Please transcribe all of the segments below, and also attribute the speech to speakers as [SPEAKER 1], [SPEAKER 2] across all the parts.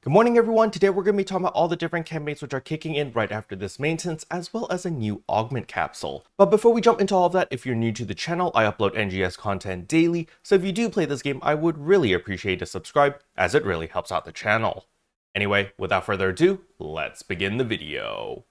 [SPEAKER 1] Good morning everyone, today we're going to be talking about all the different campaigns which are kicking in right after this maintenance, as well as a new Augment capsule. But before we jump into all of that, if you're new to the channel, I upload NGS content daily, so if you do play this game, I would really appreciate a subscribe, as it really helps out the channel. Anyway, without further ado, let's begin the video.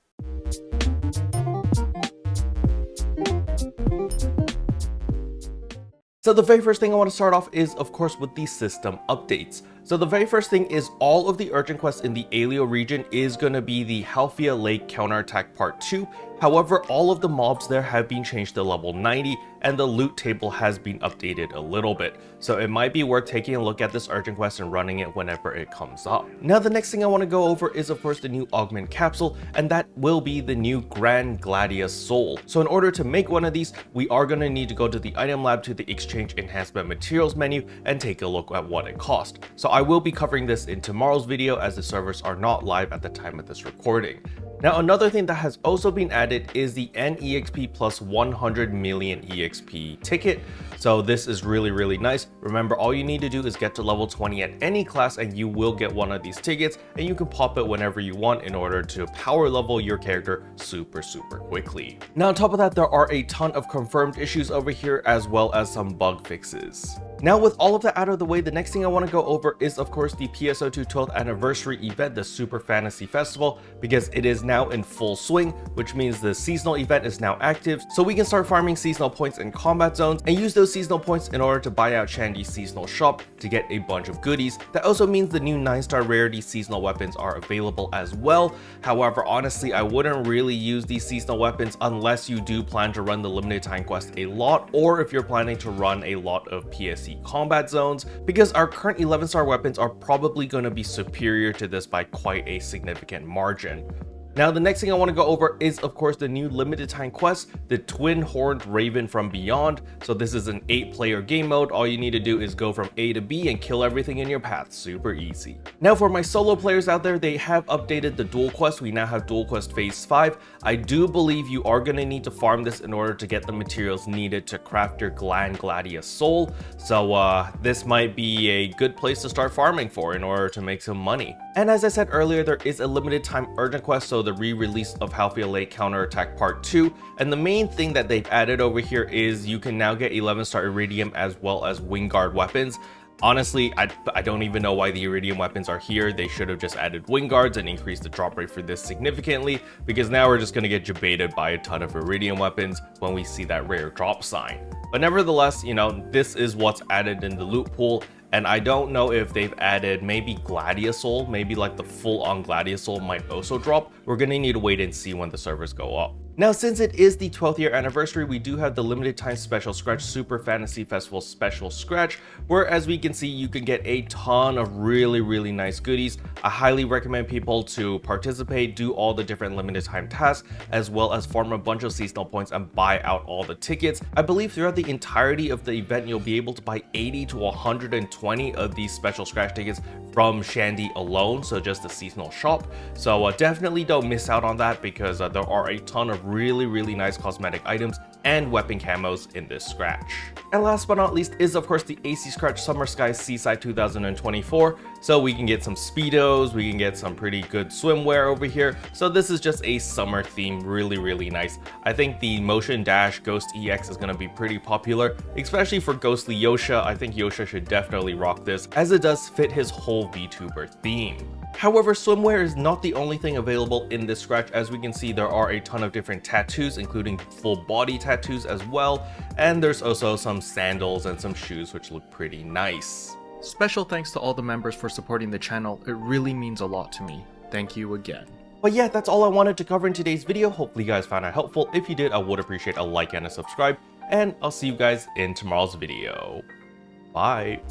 [SPEAKER 1] So the very first thing I want to start off is, of course, with the system updates. So the very first thing is all of the urgent quests in the Alio region is going to be the Halfia Lake Counterattack Part 2. However, all of the mobs there have been changed to level 90 and the loot table has been updated a little bit. So it might be worth taking a look at this urgent quest and running it whenever it comes up. Now the next thing I want to go over is of course the new Augment capsule, and that will be the new Gladia soul. So in order to make one of these, we are going to need to go to the item lab to the exchange enhancement materials menu and take a look at what it costs. So I will be covering this in tomorrow's video as the servers are not live at the time of this recording. Now another thing that has also been added is the NEXP plus 100 million EXP ticket. So this is really nice. Remember, all you need to do is get to level 20 at any class and you will get one of these tickets, and you can pop it whenever you want in order to power level your character super quickly. Now on top of that, there are a ton of confirmed issues over here as well as some bug fixes. Now with all of that out of the way, the next thing I want to go over is of course the PSO2 12th anniversary event, the Super Fantasy Festival, because it is now in full swing, which means the seasonal event is now active, so we can start farming seasonal points in combat zones and use those seasonal points in order to buy out Shandy's seasonal shop to get a bunch of goodies. That also means the new 9-star rarity seasonal weapons are available as well. However, honestly, I wouldn't really use these seasonal weapons unless you do plan to run the limited time quest a lot, or if you're planning to run a lot of PSE combat zones, because our current 11-star weapons are probably going to be superior to this by quite a significant margin. Now the next thing I want to go over is of course the new limited time quest, the Twin Horned Raven from Beyond. So this is an 8-player game mode. All you need to do is go from A to B and kill everything in your path. Super easy. Now for my solo players out there, they have updated the dual quest. We now have dual quest phase 5. I do believe you are going to need to farm this in order to get the materials needed to craft your Gladia soul. So this might be a good place to start farming for in order to make some money. And as I said earlier, there is a limited time urgent quest, so the re-release of Halfia Lake Counterattack Part 2. And the main thing that they've added over here is you can now get 11-star Iridium as well as Wingguard weapons. Honestly, I don't even know why the Iridium weapons are here. They should have just added Wingguards and increased the drop rate for this significantly, because now we're just going to get jebaited by a ton of Iridium weapons when we see that rare drop sign. But nevertheless, you know, this is what's added in the loot pool. And I don't know if they've added maybe Gladia Soul, maybe like the full-on Gladia Soul might also drop. We're gonna need to wait and see when the servers go up. Now, since it is the 12th year anniversary, we do have the limited time special scratch, Super Fantasy Festival special scratch, where as we can see, you can get a ton of really nice goodies. I highly recommend people to participate, do all the different limited time tasks, as well as farm a bunch of seasonal points and buy out all the tickets. I believe throughout the entirety of the event, you'll be able to buy 80 to 120 of these special scratch tickets from Shandy alone, so just the seasonal shop. So definitely don't miss out on that, because there are a ton of really nice cosmetic items and weapon camos in this scratch. And last but not least is of course the AC Scratch Summer Skies Seaside 2024. So we can get some speedos, we can get some pretty good swimwear over here. So this is just a summer theme, really nice. I think the Motion Dash Ghost EX is going to be pretty popular, especially for Ghostly Yosha. I think Yosha should definitely rock this, as it does fit his whole VTuber theme. However, swimwear is not the only thing available in this scratch. As we can see, there are a ton of different tattoos, including full body tattoos as well, and there's also some sandals and some shoes which look pretty nice.
[SPEAKER 2] Special thanks to all the members for supporting the channel. It really means a lot to me. Thank you again.
[SPEAKER 1] But yeah, that's all I wanted to cover in today's video. Hopefully you guys found it helpful. If you did, I would appreciate a like and a subscribe, and I'll see you guys in tomorrow's video. Bye.